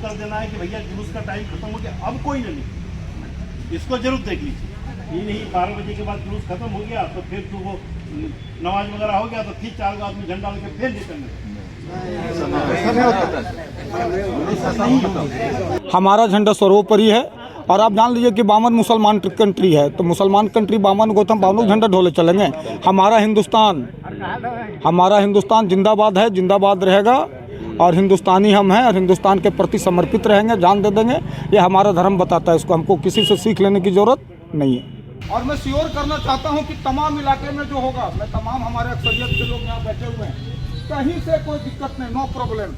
कर देना है कि भैया जुलूस का टाइम खत्म हो गया, अब कोई नहीं निकले। इसको जरूर देख लीजिए। ये नहीं 12 बजे के बाद जुलूस खत्म हो गया तो फिर तो वो नमाज वगैरह हो गया तो ठीक 4 आदमी झंडा लेके फिर निकलने। हमारा झंडा सर्वोपरि है और आप जान लीजिए कि 52 मुसलमान कंट्री है, तो मुसलमान कंट्री 52 को तो हम 52 झंडा ढोले चलेंगे। हमारा हिंदुस्तान जिंदाबाद है, जिंदाबाद रहेगा और हिंदुस्तानी हम हैं और हिंदुस्तान के प्रति समर्पित रहेंगे, जान दे देंगे। ये हमारा धर्म बताता है, इसको हमको किसी से सीख लेने की ज़रूरत नहीं है। और मैं श्योर करना चाहता हूँ कि तमाम इलाके में जो होगा, मैं तमाम हमारे अक्सरियत के लोग यहाँ बैठे हुए हैं, कहीं से कोई दिक्कत नहीं, नो प्रॉब्लम।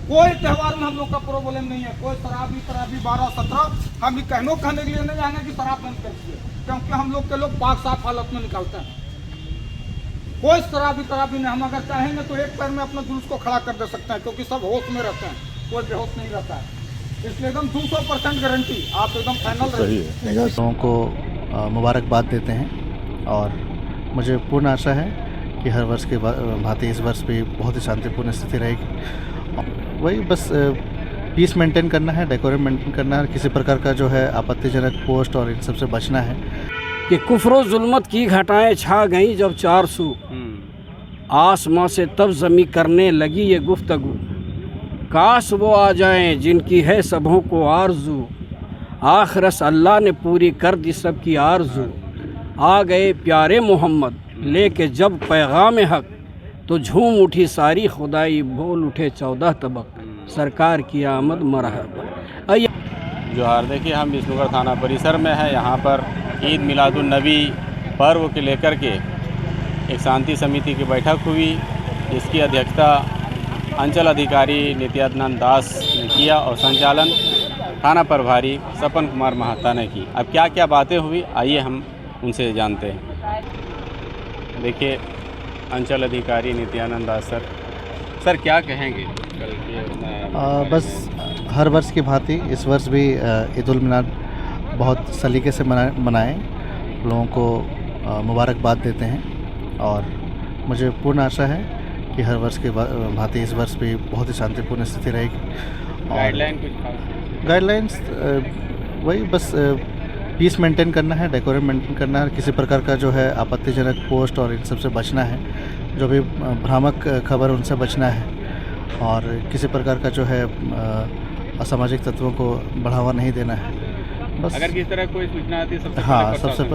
कोई त्यौहार में हम लोग का प्रॉब्लम नहीं है। कोई शराबी 12-17 हम ये कहने के लिए नहीं आएंगे कि शराब बंद कर दिए, क्योंकि हम लोग के लोग पाक साफ हालत में निकालते हैं। कोई शराबी नहीं, हम अगर चाहेंगे तो एक पैर में अपना जुलूस को खड़ा कर दे सकते हैं, क्योंकि सब होश में रहते हैं, कोई बेहोश नहीं रहता है। इसलिए एकदम 200% गारंटी, आप एकदम फाइनल रहिए। लोगों को मुबारकबाद देते हैं और मुझे पूर्ण आशा है कि हर वर्ष के भांति इस वर्ष भी बहुत ही शांतिपूर्ण स्थिति रहेगी। वही बस पीस मेंटेन करना है, डेकोरम मेंटेन करना है, किसी प्रकार का जो है आपत्तिजनक पोस्ट और इन सब से बचना है। कि कुफ्र जुल्मत की घटाएं छा गईं जब 400, आसमां से तब ज़मी करने लगी ये गुफ्तगू। काश वो आ जाएं जिनकी है सबों को आरज़ू, आखिरस अल्लाह ने पूरी कर दी सबकी आरज़ू। आ गए प्यारे मोहम्मद लेके जब पैगाम हक, तो झूम उठी सारी खुदाई, बोल उठे 14 तबक, सरकार की आमद मरहबा। जोहार। देखिए, हम विष्णुगढ़ थाना परिसर में है। यहाँ पर ईद मिलादुन नबी पर्व के लेकर के एक शांति समिति की बैठक हुई, इसकी अध्यक्षता अंचल अधिकारी नित्यानंद दास ने किया और संचालन थाना प्रभारी सपन कुमार महाता ने की। अब क्या क्या बातें हुई, आइए हम उनसे जानते हैं। देखिए, अंचल अधिकारी नित्यानंद दास सर क्या कहेंगे कल के? बस हर वर्ष की भांति इस वर्ष भी ईद उल मिलाद बहुत सलीके से मनाएं, लोगों को मुबारकबाद देते हैं और मुझे पूर्ण आशा है कि हर वर्ष के भांति इस वर्ष भी बहुत ही शांतिपूर्ण स्थिति रहेगी। गाइडलाइंस वही बस पीस मेंटेन करना है, डेकोरम मेंटेन करना है, किसी प्रकार का जो है आपत्तिजनक पोस्ट और इन सब से बचना है, जो भी भ्रामक खबर उनसे बचना है और किसी प्रकार का जो है असामाजिक तत्वों को बढ़ावा नहीं देना है। बस अगर किसी तरह कोई सूचना आती है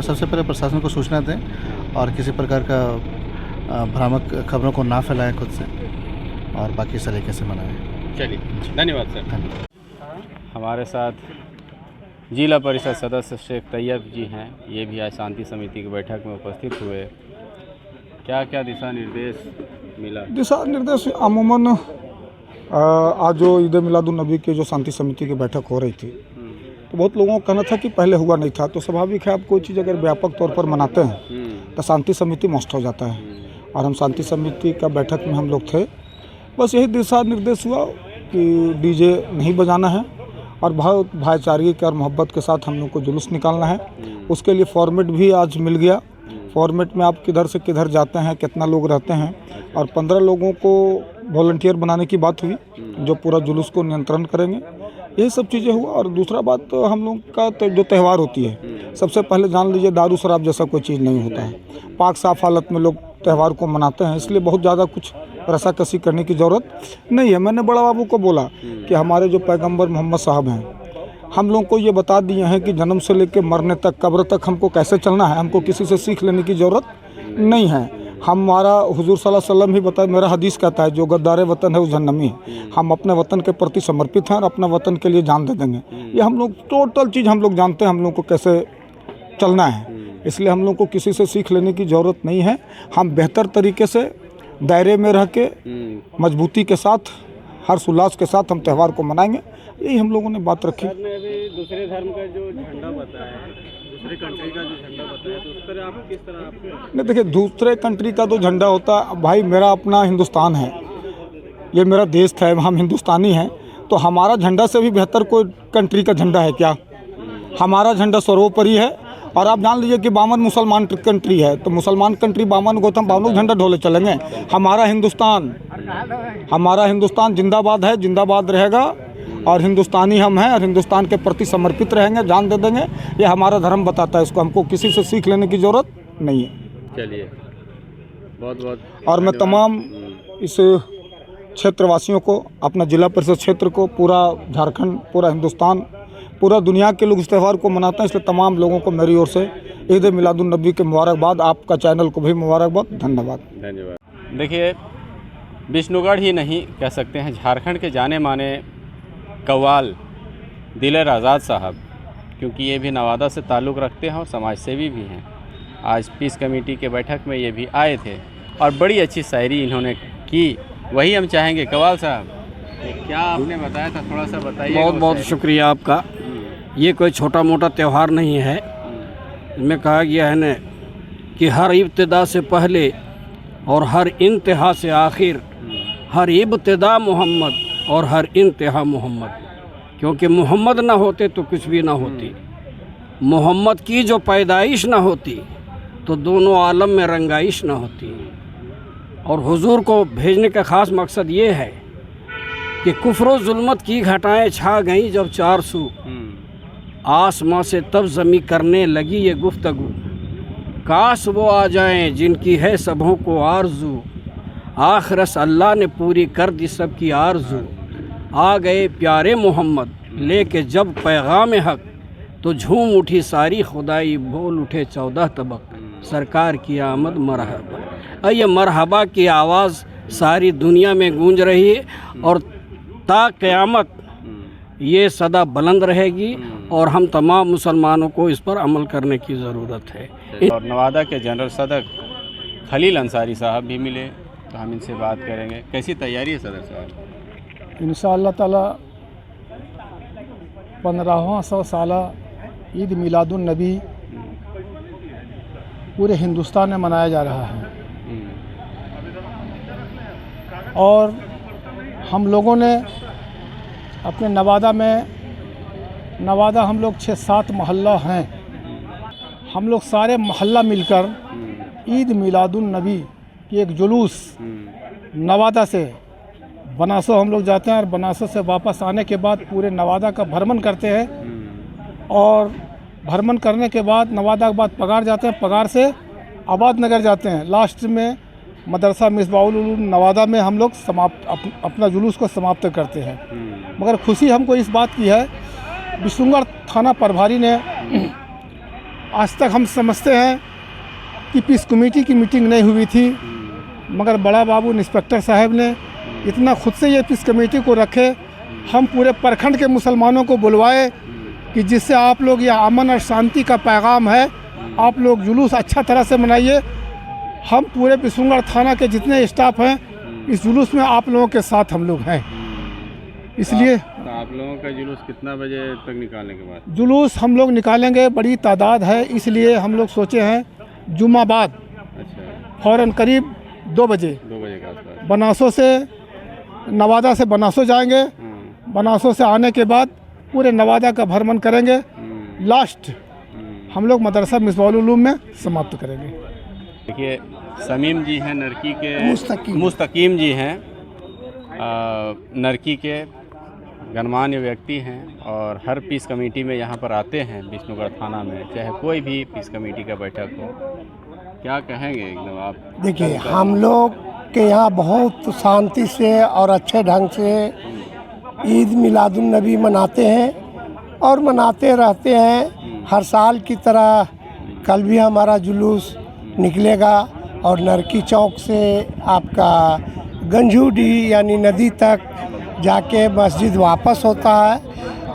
सबसे पहले प्रशासन को सूचना दें और किसी प्रकार का भ्रामक खबरों को ना फैलाएं खुद से और बाकी सलीके से मनाएं। चलिए, धन्यवाद सर। हमारे साथ जिला परिषद सदस्य शेख तैयब जी हैं, ये भी आज शांति समिति की बैठक में उपस्थित हुए। क्या क्या दिशा निर्देश मिला? दिशा निर्देश अमूमन आज जो ईद मिलादुन नबी की जो शांति समिति की बैठक हो रही थी, तो बहुत लोगों का कहना था कि पहले हुआ नहीं था। तो स्वाभाविक है, आप कोई चीज़ अगर व्यापक तौर पर मनाते हैं तो शांति समिति मस्ट हो जाता है। और हम शांति समिति का बैठक में हम लोग थे, बस यही दिशा निर्देश हुआ कि डीजे नहीं बजाना है और भाईचारे और मोहब्बत के साथ हम लोग को जुलूस निकालना है। उसके लिए फॉर्मेट भी आज मिल गया। फॉर्मेट में आप किधर से किधर जाते हैं, कितना लोग रहते हैं, और 15 लोगों को वॉलंटियर बनाने की बात हुई जो पूरा जुलूस को नियंत्रण करेंगे। यही सब चीज़ें हुआ। और दूसरा बात, तो हम लोग का जो त्यौहार होती है, सबसे पहले जान लीजिए दारू शराब जैसा कोई चीज़ नहीं होता है। पाक साफ हालत में लोग त्यौहार को मनाते हैं, इसलिए बहुत ज़्यादा कुछ रसाकसी करने की ज़रूरत नहीं है। मैंने बड़ा बाबू को बोला कि हमारे जो पैगंबर मोहम्मद साहब हैं, हम लोग को ये बता दिए हैं कि जन्म से लेकर मरने तक, कब्र तक हमको कैसे चलना है। हमको किसी से सीख लेने की ज़रूरत नहीं है। हमारा हुजूर सल्लल्लाहु अलैहि वसल्लम ही बताया, मेरा हदीस कहता है, जो गद्दार वतन है उस जहन्नमी है। हम अपने वतन के प्रति समर्पित हैं और अपने वतन के लिए जान दे देंगे। ये हम लोग टोटल चीज़ हम लोग जानते हैं, हम लोग को कैसे चलना है। इसलिए हम लोग को किसी से सीख लेने की ज़रूरत नहीं है। हम बेहतर तरीके से दायरे में रह के मजबूती के साथ, हर्ष उल्लास के साथ हम त्यौहार को मनाएंगे। यही हम लोगों ने बात रखी। दूसरे धर्म का जो झंडा बताया, दूसरे कंट्री का जो झंडा बताया, तो उस पर आप किस तरह? नहीं, देखिए, दूसरे कंट्री का जो झंडा होता है, भाई मेरा अपना हिंदुस्तान है, ये मेरा देश है, हम हिंदुस्तानी हैं। तो हमारा झंडा से भी बेहतर कोई कंट्री का झंडा है क्या? हमारा झंडा सर्वोपरि है। और आप जान लीजिए कि 52 मुसलमान कंट्री है, तो मुसलमान कंट्री 52 को तो हम 52 झंडा ढोले चलेंगे। हमारा हिंदुस्तान जिंदाबाद है, जिंदाबाद रहेगा और हिंदुस्तानी हम हैं और हिंदुस्तान के प्रति समर्पित रहेंगे, जान दे देंगे। ये हमारा धर्म बताता है, इसको हमको किसी से सीख लेने की ज़रूरत नहीं है। चलिए, बहुत बहुत और मैं तमाम इस क्षेत्रवासियों को, अपना जिला परिषद क्षेत्र को, पूरा झारखंड, पूरा हिंदुस्तान, पूरा दुनिया के लोग इस त्यौहार को मनाते हैं, इसलिए तमाम लोगों को मेरी ओर से ईद मिलादुन नबी के मुबारकबाद। आपका चैनल को भी मुबारकबाद, धन्यवाद। धन्यवाद। देखिए, विष्णुगढ़ ही नहीं कह सकते हैं, झारखंड के जाने माने कव्वाल दिलेर आज़ाद साहब, क्योंकि ये भी नवादा से ताल्लुक़ रखते हैं और समाज सेवी भी हैं। आज पीस कमेटी के बैठक में ये भी आए थे और बड़ी अच्छी शायरी इन्होंने की, वही हम चाहेंगे। कव्वाल साहब, क्या आपने बताया था, थोड़ा सा बताइए। बहुत बहुत शुक्रिया आपका। ये कोई छोटा मोटा त्यौहार नहीं है। इसमें कहा गया है न कि हर इब्तिदा से पहले और हर इंतहा से आखिर, हर इब्तिदा मोहम्मद और हर इंतहा मोहम्मद। क्योंकि मोहम्मद ना होते तो कुछ भी ना होती, मोहम्मद की जो पैदाइश ना होती तो दोनों आलम में रंगाइश ना होती। और हुजूर को भेजने का ख़ास मकसद ये है कि कुफ्र जुल्मत की घटाएं छा गईं जब 400 आसमां से तब ज़मी करने लगी ये गुफ्तगू। काश वो आ जाएं जिनकी है सबों को आरज़ू, आखिरस अल्लाह ने पूरी कर दी सबकी आरज़ू। आ गए प्यारे मोहम्मद लेके जब पैगाम हक, तो झूम उठी सारी खुदाई, बोल उठे 14 तबक, सरकार की आमद मरहबा। ये मरहबा की आवाज़ सारी दुनिया में गूंज रही है और ता क़यामत ये सदा बुलंद रहेगी और हम तमाम मुसलमानों को इस पर अमल करने की ज़रूरत है। और नवादा के जनरल सदर खलील अंसारी साहब भी मिले, तो हम इनसे बात करेंगे। कैसी तैयारी है सदर साहब? इंशाअल्लाह ताला 15वां साला ईद मिलादुन नबी पूरे हिंदुस्तान में मनाया जा रहा है और हम लोगों ने अपने नवादा हम लोग 6-7 मोहल्ला हैं, हम लोग सारे मोहल्ला मिलकर ईद मिलादुन नबी की एक जुलूस नवादा से बनासो हम लोग जाते हैं और बनासो से वापस आने के बाद पूरे नवादा का भ्रमण करते हैं और भ्रमण करने के बाद नवादा के बाद पगार जाते हैं, पगार से आबाद नगर जाते हैं। लास्ट में मदरसा मिसबाउल उलूम नवादा में हम लोग अपना जुलूस को समाप्त करते हैं। मगर खुशी हमको इस बात की है, विष्णुगढ़ थाना प्रभारी ने आज तक हम समझते हैं कि पीस कमेटी की मीटिंग नहीं हुई थी, मगर बड़ा बाबू इंस्पेक्टर साहब ने इतना खुद से ये पीस कमेटी को रखे, हम पूरे प्रखंड के मुसलमानों को बुलवाए कि जिससे आप लोग ये अमन और शांति का पैगाम है, आप लोग जुलूस अच्छा तरह से मनाइए। हम पूरे विष्णुगढ़ थाना के जितने स्टाफ हैं इस जुलूस में आप लोगों के साथ हम लोग हैं। इसलिए तो आप लोगों का जुलूस कितना बजे तक निकालने के बाद? जुलूस हम लोग निकालेंगे, बड़ी तादाद है, इसलिए हम लोग सोचे हैं जुम्मा बाद अच्छा, फ़ौरन करीब 2 बजे के आसपास बनासो से, नवादा से बनासो जाएंगे। बनासो से आने के बाद पूरे नवादा का भ्रमण करेंगे, लास्ट हम लोग मदरसा मिसबाउल उलूम में समाप्त करेंगे। देखिए, समीम जी हैं नरकी के, मुस्तकीम जी हैं नरकी के गणमान्य व्यक्ति हैं और हर पीस कमेटी में यहाँ पर आते हैं विष्णुगढ़ थाना में, चाहे कोई भी पीस कमेटी का बैठक हो। क्या कहेंगे एकदम आप? देखिए, हम लोग के यहाँ बहुत शांति से और अच्छे ढंग से ईद मिलादुन नबी मनाते हैं और मनाते रहते हैं। हर साल की तरह कल भी हमारा जुलूस निकलेगा और नरकी चौक से आपका गंजूडी यानी नदी तक जाके मस्जिद वापस होता है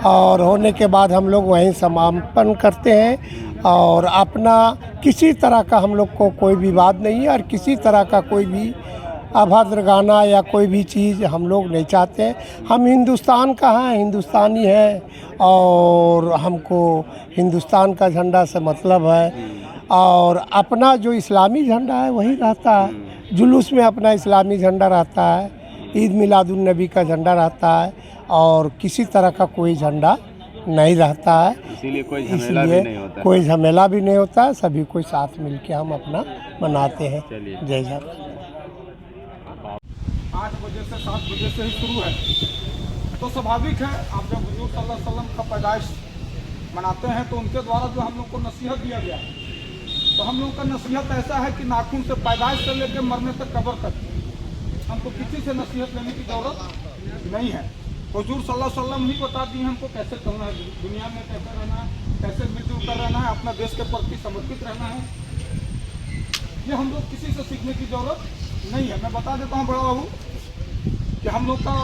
और होने के बाद हम लोग वहीं समापन करते हैं और अपना किसी तरह का हम लोग को कोई विवाद नहीं है और किसी तरह का कोई भी अभद्र गाना या कोई भी चीज़ हम लोग नहीं चाहते हैं। हम हिंदुस्तान का हैं, हिंदुस्तानी हैं और हमको हिंदुस्तान का झंडा से मतलब है और अपना जो इस्लामी झंडा है वही रहता है। जुलूस में अपना इस्लामी झंडा रहता है, ईद मिलादुन नबी का झंडा रहता है और किसी तरह का कोई झंडा नहीं रहता है। इसीलिए कोई झमेला भी नहीं होता, कोई झमेला भी नहीं होता है, सभी कोई साथ मिलके हम अपना मनाते हैं। जय झंडा। 8 बजे से 7 बजे से ही शुरू है तो स्वाभाविक है, आप जब हुजूर सल्लल्लाहु अलैहि वसल्लम का पैदाइश मनाते हैं तो उनके द्वारा जो हम लोग को नसीहत दिया गया, तो हम लोग का नसीहत ऐसा है कि नाखून से पैदाइश से लेकर मरने तक, कब्र तक हमको किसी से नसीहत लेने की ज़रूरत नहीं है। हुजूर सल्लल्लाहु अलैहि वसल्लम ही बता दिए हमको कैसे चलना है, दुनिया में कैसे रहना है, कैसे मिलजुल कर रहना है, अपना देश के प्रति समर्पित रहना है। ये हम लोग किसी से सीखने की ज़रूरत नहीं है। मैं बता देता हूँ बड़ा बाबू कि हम लोग का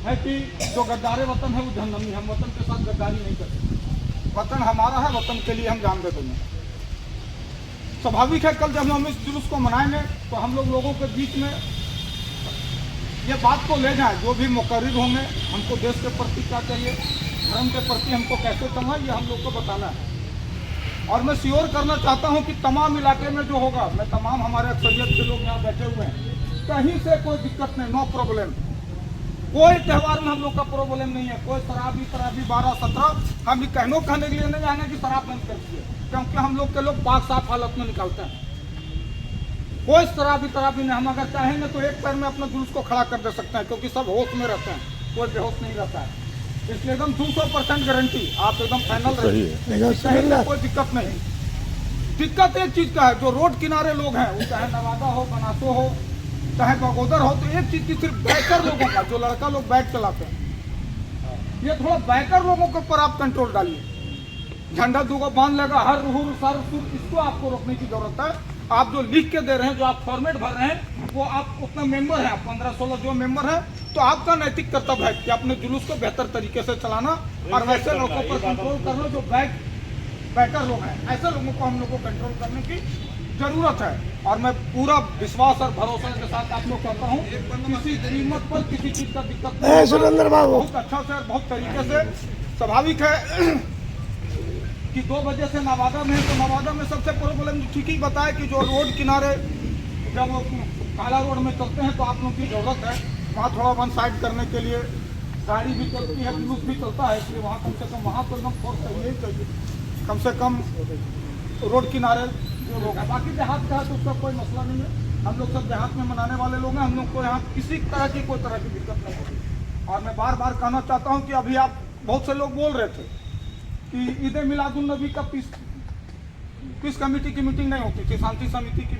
है कि जो गद्दारे वतन है वो जहन्नमी, हम वतन के साथ गद्दारी नहीं करते। वतन हमारा है, वतन के लिए हम जान दे देंगे। स्वाभाविक है, कल जब हम इस जुलूस को मनाएंगे तो हम लोगों के बीच में ये बात को ले जाएं, जो भी मुकर्रिर होंगे, हमको देश के प्रति क्या चाहिए, धर्म के प्रति हमको कैसे चलना है, ये हम लोग को बताना है। और मैं श्योर करना चाहता हूँ कि तमाम इलाके में जो होगा, मैं तमाम हमारे अक्सरियत के लोग यहाँ बैठे हुए हैं, कहीं से कोई दिक्कत नहीं, नो प्रॉब्लम। कोई त्यौहार में हम लोग का प्रॉब्लम नहीं है। कोई शराबी 12-17 हम कहने के लिए नहीं आएंगे कि शराब बंद कर दिए, क्योंकि हम लोग के लोग पाक साफ हालत में निकालते हैं। कोई शराबी नहीं, हम अगर चाहेंगे तो एक पैर में अपना जुलूस को खड़ा कर दे सकते हैं, क्योंकि सब होश में रहते हैं, कोई बेहोश नहीं रहता है। इसलिए एकदम 200% गारंटी, आप एकदम फाइनल रहिए, कोई दिक्कत नहीं। दिक्कत एक चीज़ का है, जो रोड किनारे लोग हैं, वो चाहे नवादा हो, बनासो हो, चाहे बगोदर हो, तो एक चीज़ की सिर्फ बाइकर लोगों का, जो लड़का लोग बाइक चलाते हैं, ये थोड़ा बाइकर लोगों के ऊपर आप कंट्रोल डालिए। झंडा दूगो बांध लेगा, हर हुर सर सुर, इसको आपको रोकने की जरूरत है। आप जो लिख के दे रहे हैं, जो आप फॉर्मेट भर रहे हैं, वो आप उतना मेंबर है, 15-16 जो मेंबर है, तो आपका नैतिक कर्तव्य है कि अपने जुलूस को बेहतर तरीके से चलाना और वैसे लोगों पर कंट्रोल करना जो बाइकर लोग हैं। ऐसे लोगों को हम लोग को कंट्रोल करने की जरूरत है। और मैं पूरा विश्वास और भरोसा के साथ आप लोग कहता हूँ, किसी कीमत पर किसी चीज़ का दिक्कत नहीं, सुरेंद्र बाबू बहुत अच्छा से, बहुत तरीके से। स्वाभाविक है कि 2 बजे से नवादा में है, तो नवादा में सबसे प्रॉब्लम ठीक ही बताया कि जो रोड किनारे जब काला रोड में चलते हैं तो आप लोगों की ज़रूरत है वहाँ थोड़ा वन साइड करने के लिए। गाड़ी भी चलती है, जुलूस भी चलता है, इसलिए वहाँ कम से कम वहाँ तो एकदम फोर्स चाहिए ही चाहिए। कम से कम रोड किनारे जो लोग हैं, बाकी देहात का है तो उसका कोई मसला नहीं है। हम लोग सब देहात में मनाने वाले लोग हैं, हम लोग को यहाँ किसी तरह की कोई तरह की दिक्कत नहीं होगी। और मैं बार बार कहना चाहता हूँ कि अभी आप बहुत से लोग बोल रहे थे कि ईद मिलादुन नबी का पीस कमेटी की मीटिंग नहीं होती थी, शांति समिति की